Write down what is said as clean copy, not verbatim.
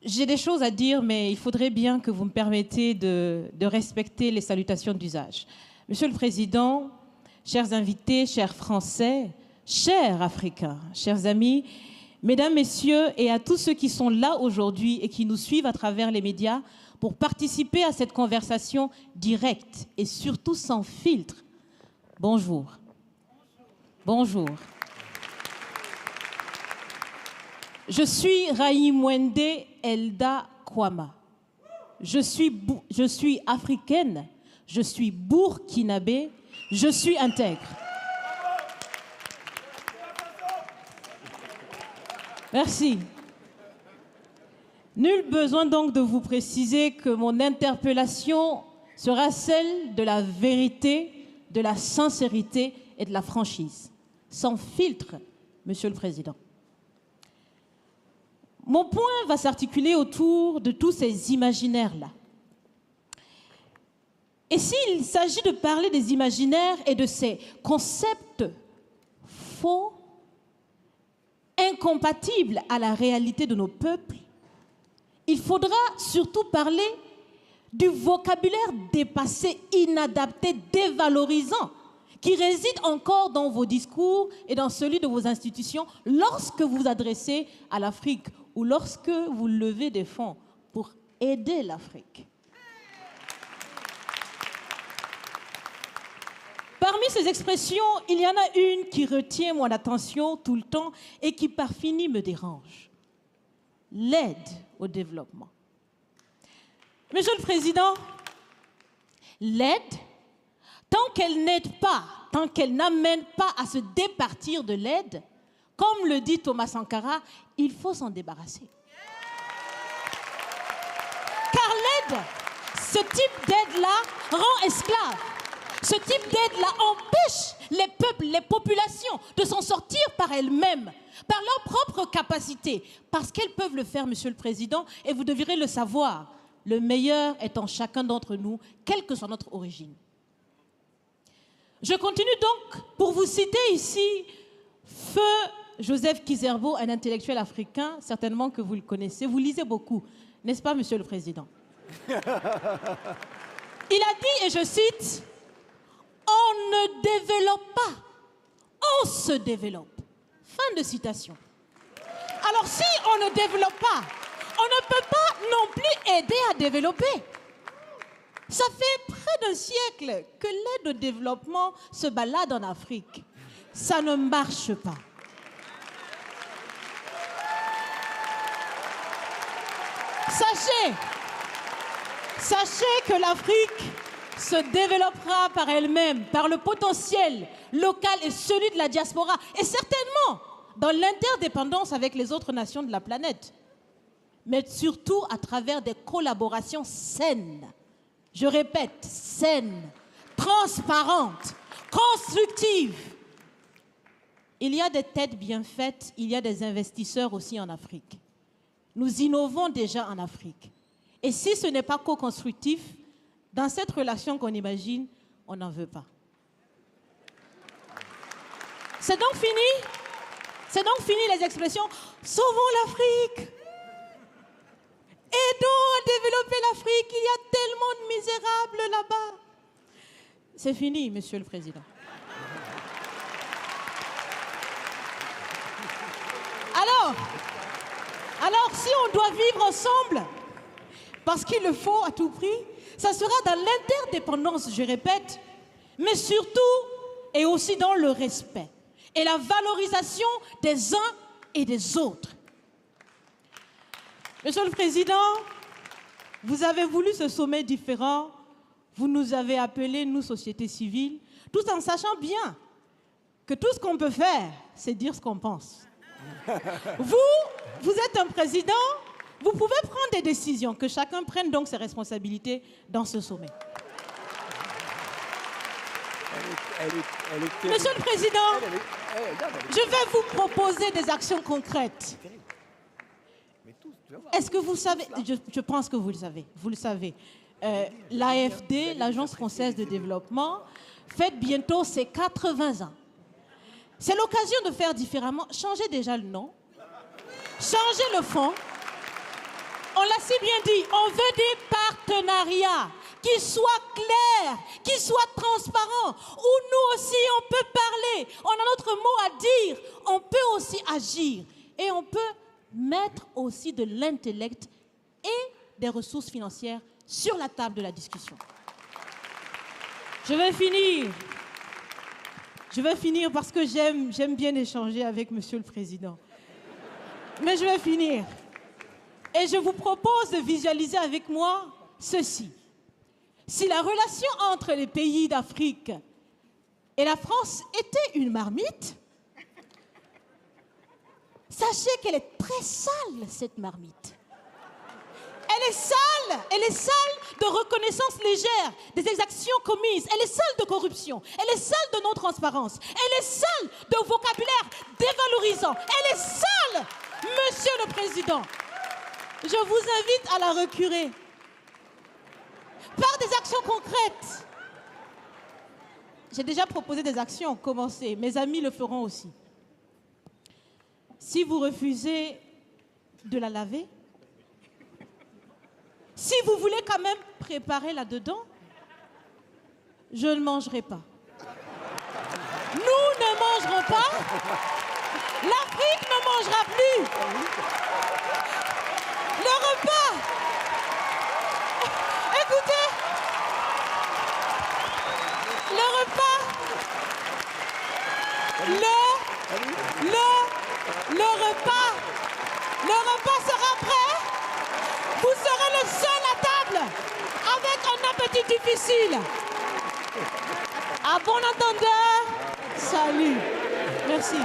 J'ai des choses à dire, mais il faudrait bien que vous me permettiez de respecter les salutations d'usage. Monsieur le Président, chers invités, chers Français, chers Africains, chers amis, Mesdames, Messieurs, et à tous ceux qui sont là aujourd'hui et qui nous suivent à travers les médias pour participer à cette conversation directe et surtout sans filtre, bonjour. Bonjour. Je suis Raïmwende Elda Kwama. Je suis africaine, je suis burkinabé, je suis intègre. Merci. Nul besoin donc de vous préciser que mon interpellation sera celle de la vérité, de la sincérité et de la franchise. Sans filtre, Monsieur le Président. Mon point va s'articuler autour de tous ces imaginaires-là. Et s'il s'agit de parler des imaginaires et de ces concepts faux, incompatibles à la réalité de nos peuples, il faudra surtout parler du vocabulaire dépassé, inadapté, dévalorisant, qui réside encore dans vos discours et dans celui de vos institutions lorsque vous vous adressez à l'Afrique ou lorsque vous levez des fonds pour aider l'Afrique. Parmi ces expressions, il y en a une qui retient mon attention tout le temps et qui par fini me dérange. L'aide au développement. Monsieur le Président, l'aide, tant qu'elle n'aide pas, tant qu'elle n'amène pas à se départir de l'aide, comme le dit Thomas Sankara, il faut s'en débarrasser. Car l'aide, ce type d'aide-là rend esclave. Ce type d'aide-là empêche les peuples, les populations de s'en sortir par elles-mêmes, par leur propre capacité, parce qu'elles peuvent le faire, Monsieur le Président, et vous devrez le savoir, le meilleur est en chacun d'entre nous, quelle que soit notre origine. Je continue donc pour vous citer ici Feu Joseph Kizerbo, un intellectuel africain, certainement que vous le connaissez. Vous lisez beaucoup, n'est-ce pas, Monsieur le Président? Il a dit, et je cite, « On ne développe pas, on se développe. » Fin de citation. Alors si on ne développe pas, on ne peut pas non plus aider à développer. Ça fait près d'un siècle que l'aide au développement se balade en Afrique. Ça ne marche pas. Sachez que l'Afrique se développera par elle-même, par le potentiel local et celui de la diaspora, et certainement dans l'interdépendance avec les autres nations de la planète, mais surtout à travers des collaborations saines. Je répète, saines, transparentes, constructives. Il y a des têtes bien faites, il y a des investisseurs aussi en Afrique. Nous innovons déjà en Afrique. Et si ce n'est pas co-constructif, dans cette relation qu'on imagine, on n'en veut pas. C'est donc fini? C'est donc fini les expressions « Sauvons l'Afrique !» Aidons à développer l'Afrique, il y a tellement de misérables là-bas. C'est fini, Monsieur le Président. Alors, si on doit vivre ensemble, parce qu'il le faut à tout prix, ça sera dans l'interdépendance, je répète, mais surtout et aussi dans le respect et la valorisation des uns et des autres. Monsieur le Président, vous avez voulu ce sommet différent, vous nous avez appelés, nous, société civile, tout en sachant bien que tout ce qu'on peut faire, c'est dire ce qu'on pense. Vous êtes un président, vous pouvez prendre des décisions, que chacun prenne donc ses responsabilités dans ce sommet. Monsieur le Président, je vais vous proposer des actions concrètes. Est-ce que vous savez, je pense que vous le savez, l'AFD, l'Agence française de développement, fête bientôt ses 80 ans. C'est l'occasion de faire différemment. Changez déjà le nom, changez le fond. On aussi bien dit, on veut des partenariats qui soient clairs, qui soient transparents, où nous aussi on peut parler, on a notre mot à dire, on peut aussi agir et on peut mettre aussi de l'intellect et des ressources financières sur la table de la discussion. Je vais finir parce que j'aime bien échanger avec Monsieur le Président. Mais je vais finir. Et je vous propose de visualiser avec moi ceci. Si la relation entre les pays d'Afrique et la France était une marmite, sachez qu'elle est très sale, cette marmite. Elle est sale de reconnaissance légère des exactions commises. Elle est sale de corruption. Elle est sale de non-transparence. Elle est sale de vocabulaire dévalorisant. Elle est sale, Monsieur le Président. Je vous invite à la recurer par des actions concrètes. J'ai déjà proposé des actions, commencez. Mes amis le feront aussi. Si vous refusez de la laver, si vous voulez quand même préparer là-dedans, je ne mangerai pas. Nous ne mangerons pas. L'Afrique ne mangera plus. Le repas. Écoutez. Le repas. Le repas sera prêt. Vous serez le seul à table avec un appétit difficile. À bon entendeur, salut. Merci.